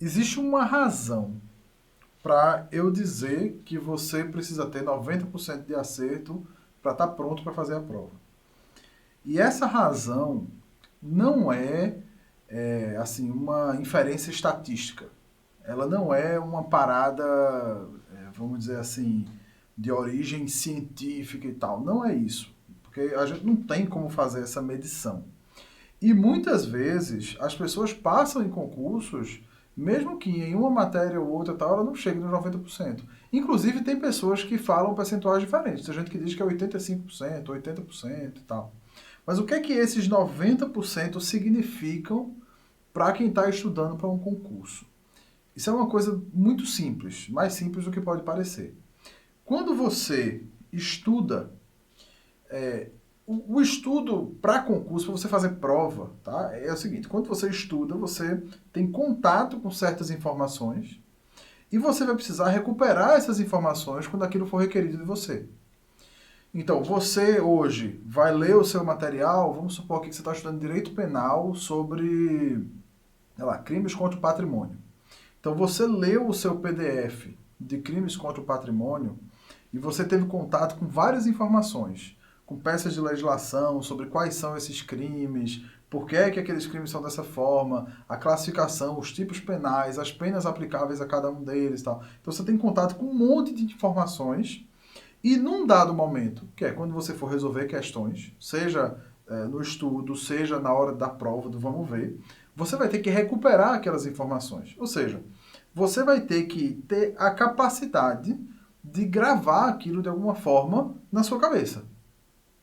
existe uma razão para eu dizer que você precisa ter 90% de acerto para estar pronto para fazer a prova. E essa razão não assim, uma inferência estatística. Ela não é uma parada, vamos dizer assim, de origem científica e tal. Não é isso. Porque a gente não tem como fazer essa medição. E muitas vezes as pessoas passam em concursos, mesmo que em uma matéria ou outra tal, ela não chegue nos 90%. Inclusive, tem pessoas que falam percentuais diferentes. Tem gente que diz que é 85%, 80% e tal. Mas o que é que esses 90% significam para quem está estudando para um concurso? Isso é uma coisa muito simples, mais simples do que pode parecer. Quando você estuda, o estudo para concurso, para você fazer prova, tá? É o seguinte: quando você estuda, você tem contato com certas informações e você vai precisar recuperar essas informações quando aquilo for requerido de você. Então, você hoje vai ler o seu material, vamos supor que você está estudando direito penal sobre, sei lá, crimes contra o patrimônio. Então, você leu o seu PDF de crimes contra o patrimônio e você teve contato com várias informações, com peças de legislação sobre quais são esses crimes, por que é que aqueles crimes são dessa forma, a classificação, os tipos penais, as penas aplicáveis a cada um deles, tal. Então, você tem contato com um monte de informações. E num dado momento, que é quando você for resolver questões, seja no estudo, seja na hora da prova, do vamos ver, você vai ter que recuperar aquelas informações. Ou seja, você vai ter que ter a capacidade de gravar aquilo de alguma forma na sua cabeça.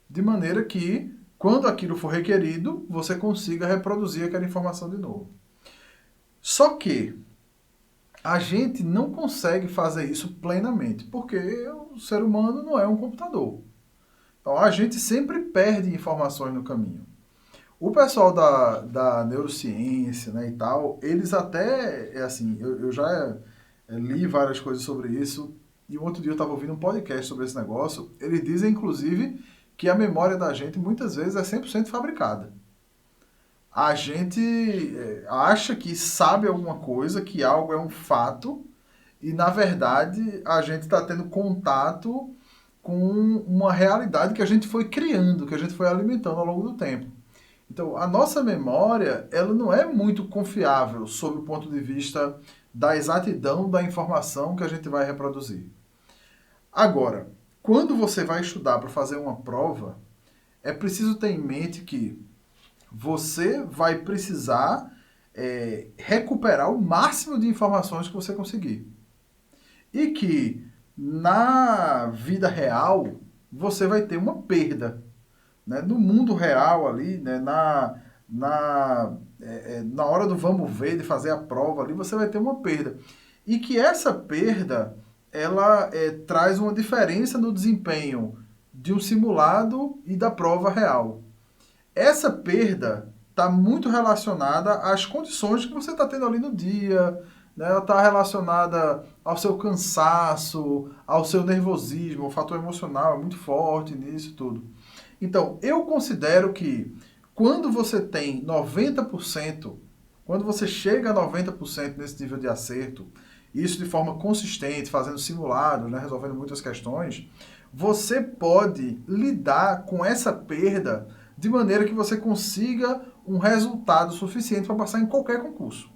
De maneira que, quando aquilo for requerido, você consiga reproduzir aquela informação de novo. Só que a gente não consegue fazer isso plenamente, porque o ser humano não é um computador. Então a gente sempre perde informações no caminho. O pessoal da neurociência, né, e tal, eles até, assim, eu já li várias coisas sobre isso, e um outro dia eu estava ouvindo um podcast sobre esse negócio. Eles dizem, inclusive, que a memória da gente muitas vezes é 100% fabricada. A gente acha que sabe alguma coisa, que algo é um fato, e na verdade a gente está tendo contato com uma realidade que a gente foi criando, que a gente foi alimentando ao longo do tempo. Então, a nossa memória, ela não é muito confiável sob o ponto de vista da exatidão da informação que a gente vai reproduzir. Agora, quando você vai estudar para fazer uma prova, é preciso ter em mente que você vai precisar recuperar o máximo de informações que você conseguir. E que na vida real você vai ter uma perda. Né? No mundo real ali, né? Na hora do vamos ver, de fazer a prova ali, você vai ter uma perda. E que essa perda, ela traz uma diferença no desempenho de um simulado e da prova real. Essa perda está muito relacionada às condições que você está tendo ali no dia, né? Ela está relacionada ao seu cansaço, ao seu nervosismo, o fator emocional é muito forte nisso tudo. Então, eu considero que quando você tem 90%, quando você chega a 90% nesse nível de acerto, isso de forma consistente, fazendo simulados, né, resolvendo muitas questões, você pode lidar com essa perda de maneira que você consiga um resultado suficiente para passar em qualquer concurso.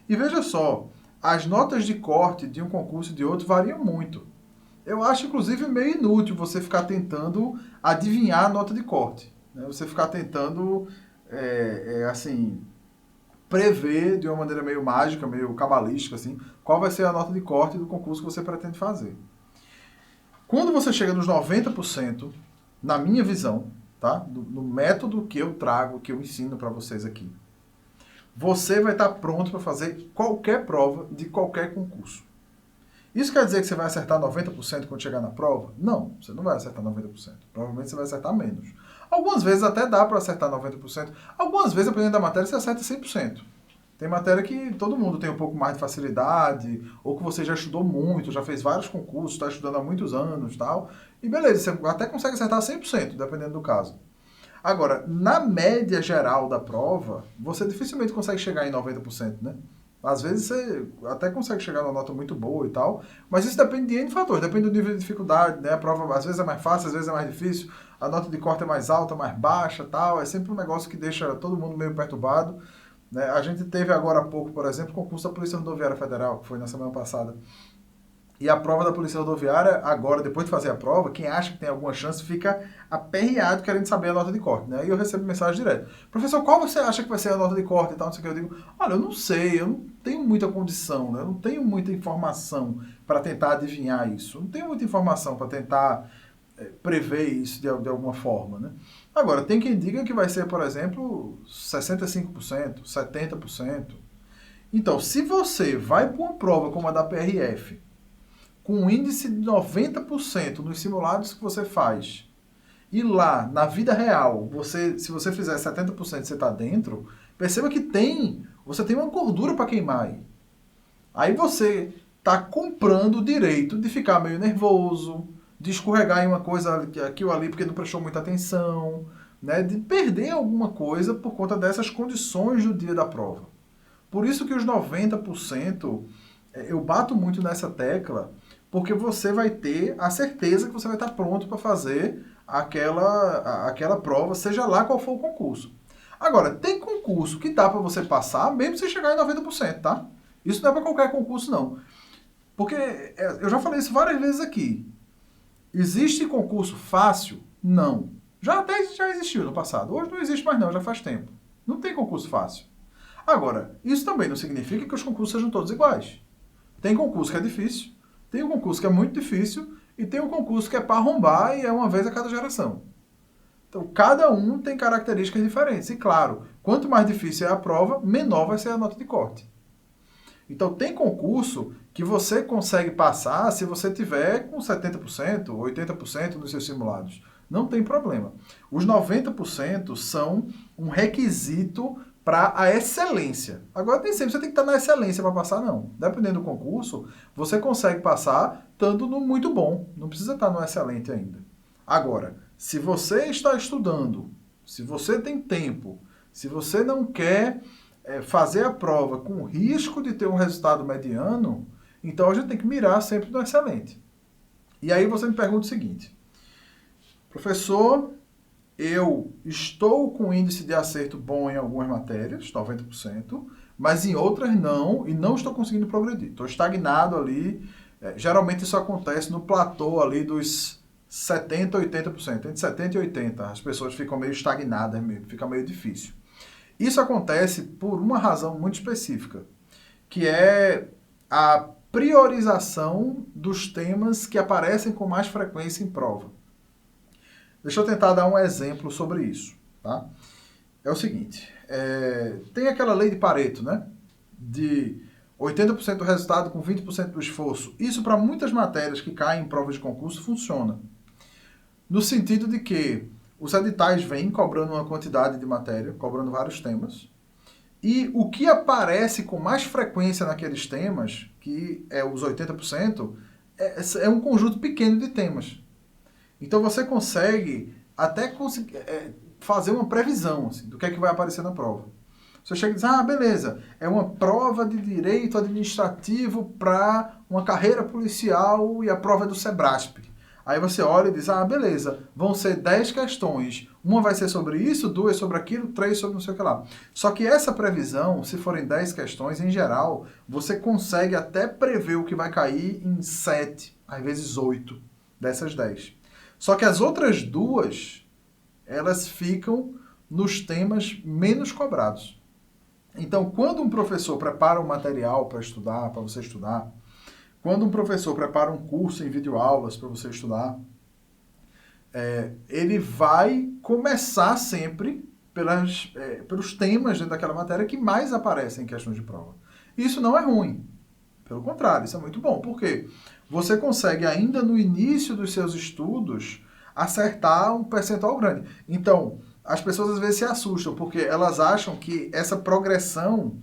E veja só, as notas de corte de um concurso e de outro variam muito. Eu acho, inclusive, meio inútil você ficar tentando adivinhar a nota de corte. Né? Você ficar tentando, assim, prever de uma maneira meio mágica, meio cabalística, assim, qual vai ser a nota de corte do concurso que você pretende fazer. Quando você chega nos 90%, na minha visão, tá? No método que eu trago, que eu ensino para vocês aqui, você vai estar pronto para fazer qualquer prova de qualquer concurso. Isso quer dizer que você vai acertar 90% quando chegar na prova? Não, você não vai acertar 90%. Provavelmente você vai acertar menos. Algumas vezes até dá para acertar 90%. Algumas vezes, dependendo da matéria, você acerta 100%. Tem matéria que todo mundo tem um pouco mais de facilidade, ou que você já estudou muito, já fez vários concursos, está estudando há muitos anos e tal. E beleza, você até consegue acertar 100%, dependendo do caso. Agora, na média geral da prova, você dificilmente consegue chegar em 90%, né? Às vezes você até consegue chegar numa nota muito boa e tal, mas isso depende de N fatores, depende do nível de dificuldade, né? A prova às vezes é mais fácil, às vezes é mais difícil, a nota de corte é mais alta, mais baixa, tal, é sempre um negócio que deixa todo mundo meio perturbado, né? A gente teve agora há pouco, por exemplo, o concurso da Polícia Rodoviária Federal, que foi na semana passada. E a prova da Polícia Rodoviária, agora, depois de fazer a prova, quem acha que tem alguma chance fica aperreado querendo saber a nota de corte, né? E eu recebo mensagem direto. Professor, qual você acha que vai ser a nota de corte e tal? Não sei o que. Eu digo, olha, eu não sei, eu não tenho muita condição, né? Eu não tenho muita informação para tentar adivinhar isso. Eu não tenho muita informação para tentar prever isso de alguma forma, né? Agora, tem quem diga que vai ser, por exemplo, 65%, 70%. Então, se você vai para uma prova como a da PRF, com um índice de 90% nos simulados que você faz, e lá, na vida real, se você fizer 70% você está dentro, perceba que você tem uma gordura para queimar aí. Aí você está comprando o direito de ficar meio nervoso, de escorregar em uma coisa aqui ou ali porque não prestou muita atenção, né? De perder alguma coisa por conta dessas condições do dia da prova. Por isso que os 90%, eu bato muito nessa tecla, porque você vai ter a certeza que você vai estar pronto para fazer aquela prova, seja lá qual for o concurso. Agora, tem concurso que dá para você passar, mesmo se chegar em 90%, tá? Isso não é para qualquer concurso, não. Porque eu já falei isso várias vezes aqui. Existe concurso fácil? Não. Já existiu no passado. Hoje não existe mais não, já faz tempo. Não tem concurso fácil. Agora, isso também não significa que os concursos sejam todos iguais. Tem concurso que é difícil, tem um concurso que é muito difícil e tem um concurso que é para arrombar e é uma vez a cada geração. Então, cada um tem características diferentes. E, claro, quanto mais difícil é a prova, menor vai ser a nota de corte. Então, tem concurso que você consegue passar se você tiver com 70%, 80% nos seus simulados. Não tem problema. Os 90% são um requisito para a excelência. Agora, nem sempre você tem que estar na excelência para passar, não. Dependendo do concurso, você consegue passar estando no muito bom. Não precisa estar no excelente ainda. Agora, se você está estudando, se você tem tempo, se você não quer fazer a prova com risco de ter um resultado mediano, então a gente tem que mirar sempre no excelente. E aí você me pergunta o seguinte, professor, eu estou com índice de acerto bom em algumas matérias, 90%, mas em outras não, e não estou conseguindo progredir. Estou estagnado ali. Geralmente isso acontece no platô ali dos 70%, 80%. Entre 70% e 80%, as pessoas ficam meio estagnadas mesmo, fica meio difícil. Isso acontece por uma razão muito específica, que é a priorização dos temas que aparecem com mais frequência em prova. Deixa eu tentar dar um exemplo sobre isso, tá? É o seguinte, tem aquela lei de Pareto, né? De 80% do resultado com 20% do esforço. Isso para muitas matérias que caem em provas de concurso funciona. No sentido de que os editais vêm cobrando uma quantidade de matéria, cobrando vários temas, e o que aparece com mais frequência naqueles temas, que é os 80%, é um conjunto pequeno de temas. Então você consegue até fazer uma previsão assim, do que é que vai aparecer na prova. Você chega e diz, beleza, é uma prova de direito administrativo para uma carreira policial e a prova é do Sebrasp. Aí você olha e diz, beleza, vão ser 10 questões. Uma vai ser sobre isso, 2 sobre aquilo, 3 sobre não sei o que lá. Só que essa previsão, se forem 10 questões, em geral, você consegue até prever o que vai cair em 7, às vezes 8 dessas 10. Só que as outras 2, elas ficam nos temas menos cobrados. Então, quando um professor prepara um material para estudar, para você estudar, quando um professor prepara um curso em videoaulas para você estudar, ele vai começar sempre pelos temas dentro daquela matéria que mais aparecem em questões de prova. Isso não é ruim. Pelo contrário, isso é muito bom. Por quê? Você consegue, ainda no início dos seus estudos, acertar um percentual grande. Então, as pessoas às vezes se assustam, porque elas acham que essa progressão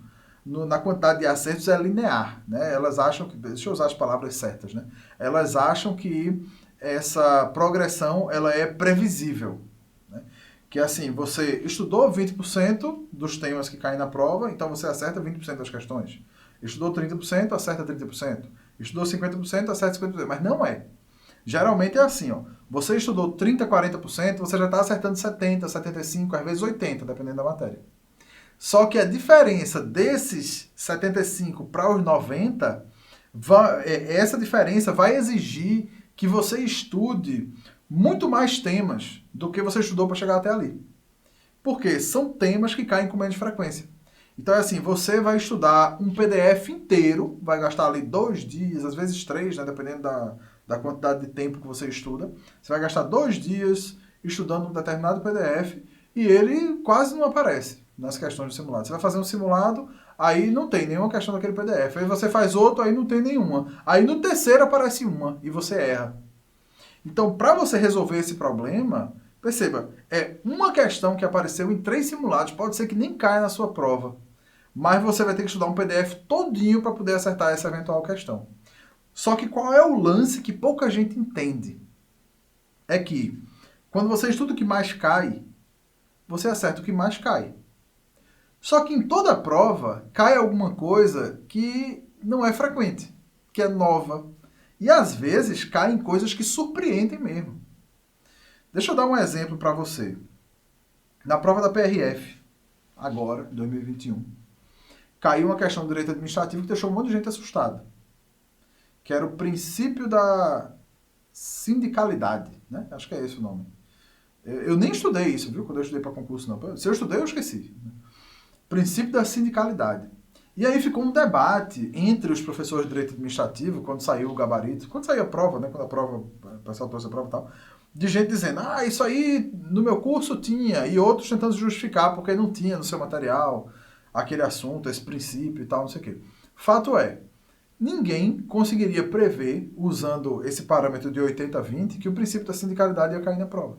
na quantidade de acertos é linear, né? Elas acham que, deixa eu usar as palavras certas, né? Elas acham que essa progressão ela é previsível, né? Que assim, você estudou 20% dos temas que caem na prova, então você acerta 20% das questões. Estudou 30%, acerta 30%. Estudou 50%, acerta 50%. Mas não é. Geralmente é assim, ó. Você estudou 30%, 40%, você já está acertando 70%, 75%, às vezes 80%, dependendo da matéria. Só que a diferença desses 75 para os 90, essa diferença vai exigir que você estude muito mais temas do que você estudou para chegar até ali. Porque são temas que caem com menos frequência. Então é assim, você vai estudar um PDF inteiro, vai gastar ali 2 dias, às vezes 3, né, dependendo da quantidade de tempo que você estuda. Você vai gastar 2 dias estudando um determinado PDF e ele quase não aparece nas questões do simulado. Você vai fazer um simulado, aí não tem nenhuma questão daquele PDF. Aí você faz outro, aí não tem nenhuma. Aí no terceiro aparece uma e você erra. Então, para você resolver esse problema, perceba, é uma questão que apareceu em 3 simulados, pode ser que nem caia na sua prova, mas você vai ter que estudar um PDF todinho para poder acertar essa eventual questão. Só que qual é o lance que pouca gente entende? É que quando você estuda o que mais cai, você acerta o que mais cai. Só que em toda prova cai alguma coisa que não é frequente, que é nova. E às vezes caem coisas que surpreendem mesmo. Deixa eu dar um exemplo para você. Na prova da PRF, agora, 2021, caiu uma questão de direito administrativo que deixou um monte de gente assustada. Que era o princípio da sindicalidade, né? Acho que é esse o nome. Eu nem estudei isso, viu? Quando eu estudei para concurso, não. Se eu estudei, eu esqueci. Princípio da sindicalidade. E aí ficou um debate entre os professores de direito administrativo, quando saiu o gabarito, quando saiu a prova, né? Quando o pessoal trouxe a prova e tal, de gente dizendo, isso aí no meu curso tinha, e outros tentando justificar porque não tinha no seu material aquele assunto, esse princípio e tal, não sei o quê. Fato é, ninguém conseguiria prever, usando esse parâmetro de 80-20, que o princípio da sindicalidade ia cair na prova.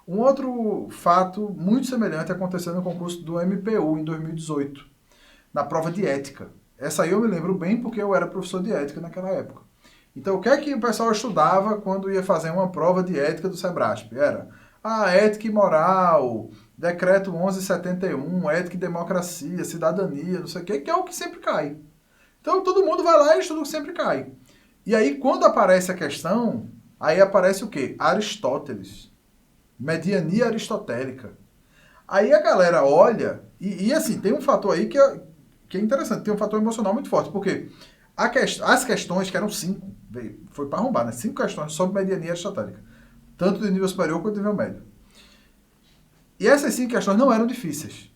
Um outro fato muito semelhante aconteceu no concurso do MPU em 2018, na prova de ética. Essa aí eu me lembro bem porque eu era professor de ética naquela época. Então, o que é que o pessoal estudava quando ia fazer uma prova de ética do Sebrasp? Era ética e moral, decreto 1171, ética e democracia, cidadania, não sei o quê, que é o que sempre cai. Então, todo mundo vai lá e estuda o que sempre cai. E aí, quando aparece a questão, aí aparece o quê? Aristóteles. Mediania aristotélica. Aí a galera olha, e assim, tem um fator aí que é interessante, tem um fator emocional muito forte, porque as questões, que eram 5, foi para arrombar, né? 5 questões sobre mediania aristotélica, tanto de nível superior quanto de nível médio. E essas 5 questões não eram difíceis.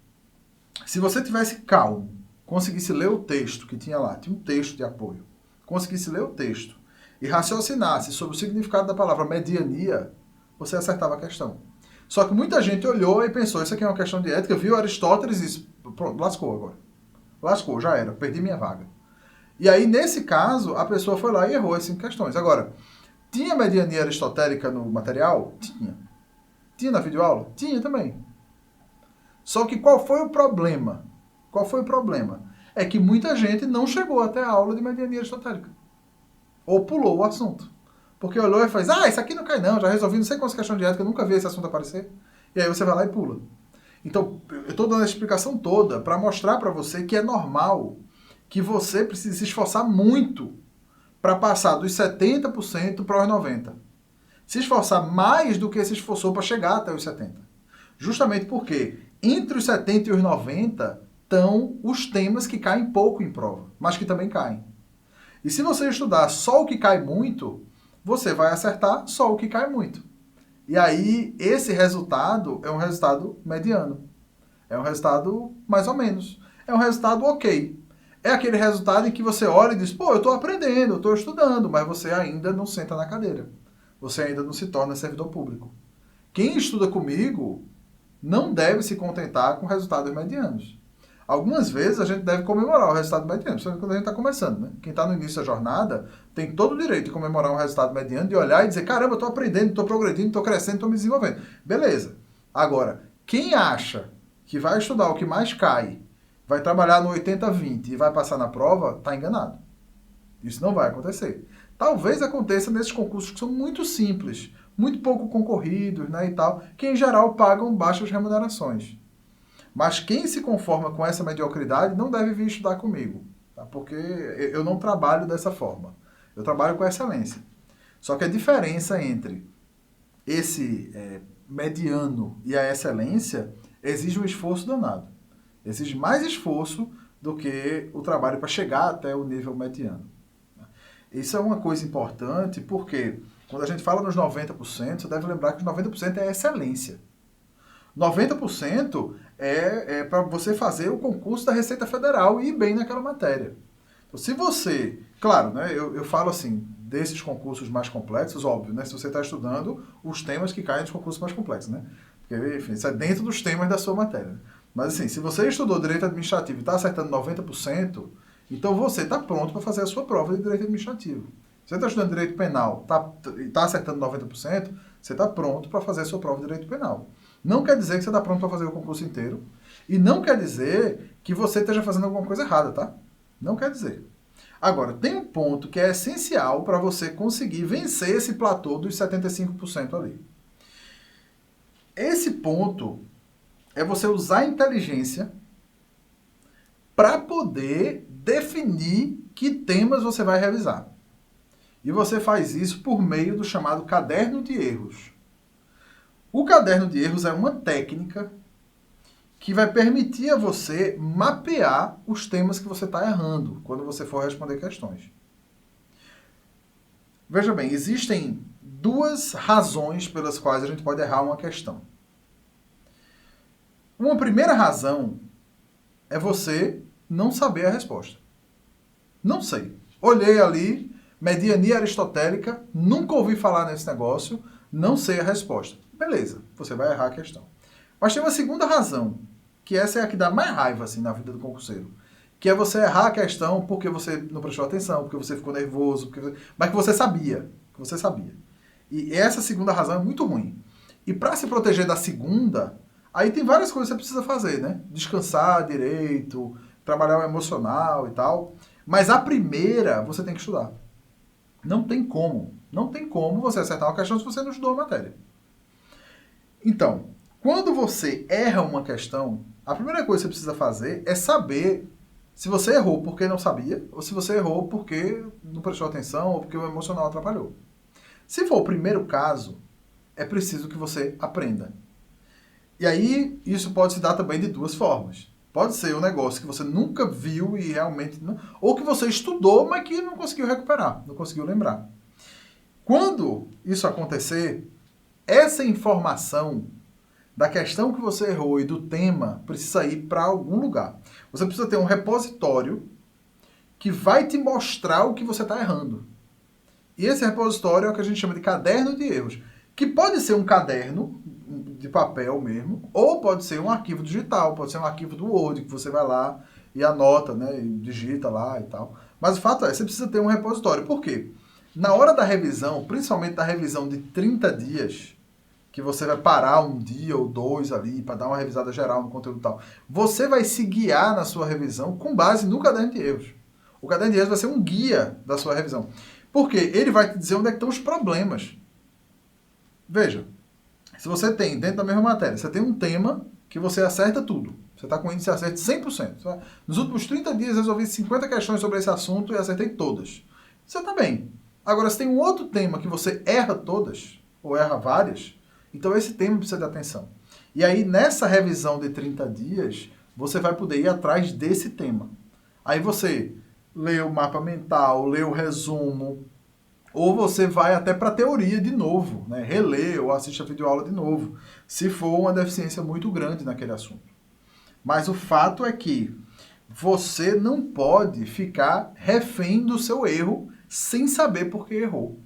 Se você tivesse calmo, conseguisse ler o texto que tinha lá, tinha um texto de apoio, conseguisse ler o texto e raciocinasse sobre o significado da palavra mediania, você acertava a questão. Só que muita gente olhou e pensou, isso aqui é uma questão de ética, viu Aristóteles e disse, pronto, lascou agora. Lascou, já era, perdi minha vaga. E aí, nesse caso, a pessoa foi lá e errou as 5 questões. Agora, tinha mediania aristotélica no material? Tinha. Tinha na videoaula? Tinha também. Só que qual foi o problema? Qual foi o problema? É que muita gente não chegou até a aula de mediania aristotélica. Ou pulou o assunto. Porque olhou e fez, isso aqui não cai não, já resolvi não sei quantas questões de ética, nunca vi esse assunto aparecer. E aí você vai lá e pula. Então, eu estou dando a explicação toda para mostrar para você que é normal que você precise se esforçar muito para passar dos 70% para os 90%. Se esforçar mais do que se esforçou para chegar até os 70%. Justamente porque entre os 70 e os 90 estão os temas que caem pouco em prova, mas que também caem. E se você estudar só o que cai muito, você vai acertar só o que cai muito. E aí, esse resultado é um resultado mediano. É um resultado mais ou menos. É um resultado ok. É aquele resultado em que você olha e diz, eu estou aprendendo, eu estou estudando, mas você ainda não senta na cadeira. Você ainda não se torna servidor público. Quem estuda comigo não deve se contentar com resultados medianos. Algumas vezes a gente deve comemorar o resultado mediano, principalmente quando a gente está começando, né? Quem está no início da jornada tem todo o direito de comemorar um resultado mediano, de olhar e dizer, caramba, eu estou aprendendo, estou progredindo, estou crescendo, estou me desenvolvendo. Beleza. Agora, quem acha que vai estudar o que mais cai, vai trabalhar no 80-20 e vai passar na prova, está enganado. Isso não vai acontecer. Talvez aconteça nesses concursos que são muito simples, muito pouco concorridos, né, e tal, que em geral pagam baixas remunerações. Mas quem se conforma com essa mediocridade não deve vir estudar comigo. tá? Porque eu não trabalho dessa forma. Eu trabalho com excelência. Só que a diferença entre esse mediano e a excelência exige um esforço danado. Exige mais esforço do que o trabalho para chegar até o nível mediano. Isso é uma coisa importante porque quando a gente fala nos 90%, você deve lembrar que os 90% é excelência. 90% é para você fazer o concurso da Receita Federal e ir bem naquela matéria. Então, se você... Claro, né, eu falo assim, desses concursos mais complexos, óbvio, né, se você está estudando os temas que caem nos concursos mais complexos, né? Porque, enfim, isso é dentro dos temas da sua matéria. Mas, assim, se você estudou Direito Administrativo e está acertando 90%, então você está pronto para fazer a sua prova de Direito Administrativo. Se você está estudando Direito Penal e está acertando 90%, você está pronto para fazer a sua prova de Direito Penal. Não quer dizer que você está pronto para fazer o concurso inteiro. E não quer dizer que você esteja fazendo alguma coisa errada, tá? Não quer dizer. Agora, tem um ponto que é essencial para você conseguir vencer esse platô dos 75% ali. Esse ponto é você usar a inteligência para poder definir que temas você vai revisar. E você faz isso por meio do chamado caderno de erros. O caderno de erros é uma técnica que vai permitir a você mapear os temas que você está errando quando você for responder questões. Veja bem, existem duas razões pelas quais a gente pode errar uma questão. Uma primeira razão é você não saber a resposta. Não sei. Olhei ali, mediania aristotélica, nunca ouvi falar nesse negócio, não sei a resposta. Beleza, você vai errar a questão. Mas tem uma segunda razão, que essa é a que dá mais raiva assim, na vida do concurseiro, que é você errar a questão porque você não prestou atenção, porque você ficou nervoso, mas que você sabia. E essa segunda razão é muito ruim. E para se proteger da segunda, aí tem várias coisas que você precisa fazer, né? Descansar direito, trabalhar o emocional e tal. Mas a primeira, você tem que estudar. Não tem como. Não tem como você acertar uma questão se você não estudou a matéria. Então, quando você erra uma questão, a primeira coisa que você precisa fazer é saber se você errou porque não sabia, ou se você errou porque não prestou atenção, ou porque o emocional atrapalhou. Se for o primeiro caso, é preciso que você aprenda. E aí, isso pode se dar também de duas formas. Pode ser um negócio que você nunca viu e realmente não... Ou que você estudou, mas que não conseguiu recuperar, não conseguiu lembrar. Quando isso acontecer, essa informação da questão que você errou e do tema precisa ir para algum lugar. Você precisa ter um repositório que vai te mostrar o que você está errando. E esse repositório é o que a gente chama de caderno de erros, que pode ser um caderno de papel mesmo, ou pode ser um arquivo digital, pode ser um arquivo do Word, que você vai lá e anota, né, e digita lá e tal. Mas o fato é, você precisa ter um repositório. Por quê? Na hora da revisão, principalmente da revisão de 30 dias, que você vai parar um dia ou dois ali para dar uma revisada geral no conteúdo e tal, você vai se guiar na sua revisão com base no caderno de erros. O caderno de erros vai ser um guia da sua revisão. Porque ele vai te dizer onde é que estão os problemas. Veja, se você tem, dentro da mesma matéria, você tem um tema que você acerta tudo. Você está com índice de acerto de 100%. Nos últimos 30 dias resolvi 50 questões sobre esse assunto e acertei todas. Você está bem. Agora, se tem um outro tema que você erra todas, ou erra várias, então esse tema precisa de atenção. E aí, nessa revisão de 30 dias, você vai poder ir atrás desse tema. Aí você lê o mapa mental, lê o resumo, ou você vai até para a teoria de novo, né? Relê ou assiste a videoaula de novo, se for uma deficiência muito grande naquele assunto. Mas o fato é que você não pode ficar refém do seu erro sem saber por que errou.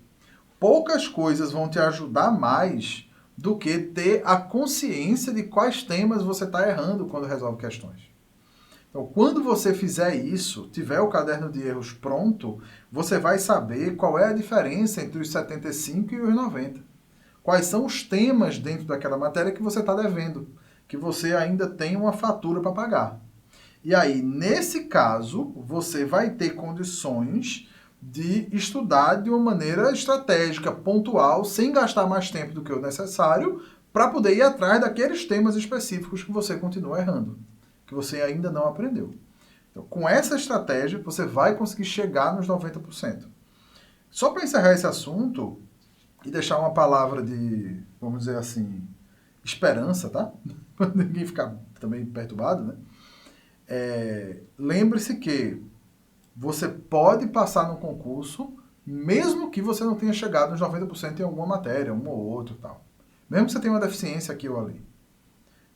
Poucas coisas vão te ajudar mais do que ter a consciência de quais temas você está errando quando resolve questões. Então, quando você fizer isso, tiver o caderno de erros pronto, você vai saber qual é a diferença entre os 75 e os 90. Quais são os temas dentro daquela matéria que você está devendo, que você ainda tem uma fatura para pagar. E aí, nesse caso, você vai ter condições de estudar de uma maneira estratégica, pontual, sem gastar mais tempo do que o necessário, para poder ir atrás daqueles temas específicos que você continua errando, que você ainda não aprendeu. Então, com essa estratégia, você vai conseguir chegar nos 90%. Só para encerrar esse assunto e deixar uma palavra de, vamos dizer assim, esperança, tá? Para ninguém ficar também perturbado, né? Lembre-se que você pode passar no concurso, mesmo que você não tenha chegado nos 90% em alguma matéria, uma ou outra e tal. Mesmo que você tenha uma deficiência aqui ou ali.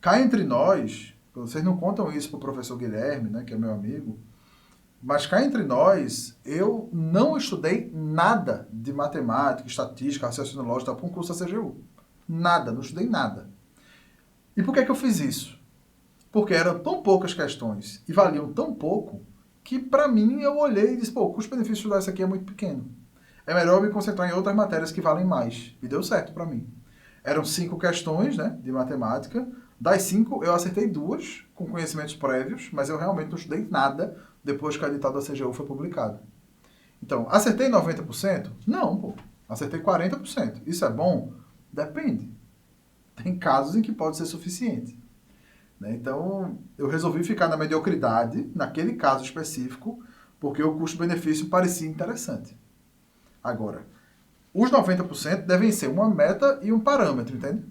Cá entre nós, vocês não contam isso para o professor Guilherme, né, que é meu amigo, mas cá entre nós, eu não estudei nada de matemática, estatística, raciocínio lógico para um curso da CGU. Nada, não estudei nada. E por que eu fiz isso? Porque eram tão poucas questões e valiam tão pouco que, para mim, eu olhei e disse, pô, o custo-benefício de estudar isso aqui é muito pequeno. É melhor eu me concentrar em outras matérias que valem mais. E deu certo para mim. Eram 5 questões, né, de matemática. Das 5, eu acertei 2 com conhecimentos prévios, mas eu realmente não estudei nada depois que o edital da CGU foi publicado. Então, acertei 90%? Não, pô. Acertei 40%. Isso é bom? Depende. Tem casos em que pode ser suficiente. Então, eu resolvi ficar na mediocridade, naquele caso específico, porque o custo-benefício parecia interessante. Agora, os 90% devem ser uma meta e um parâmetro, entende?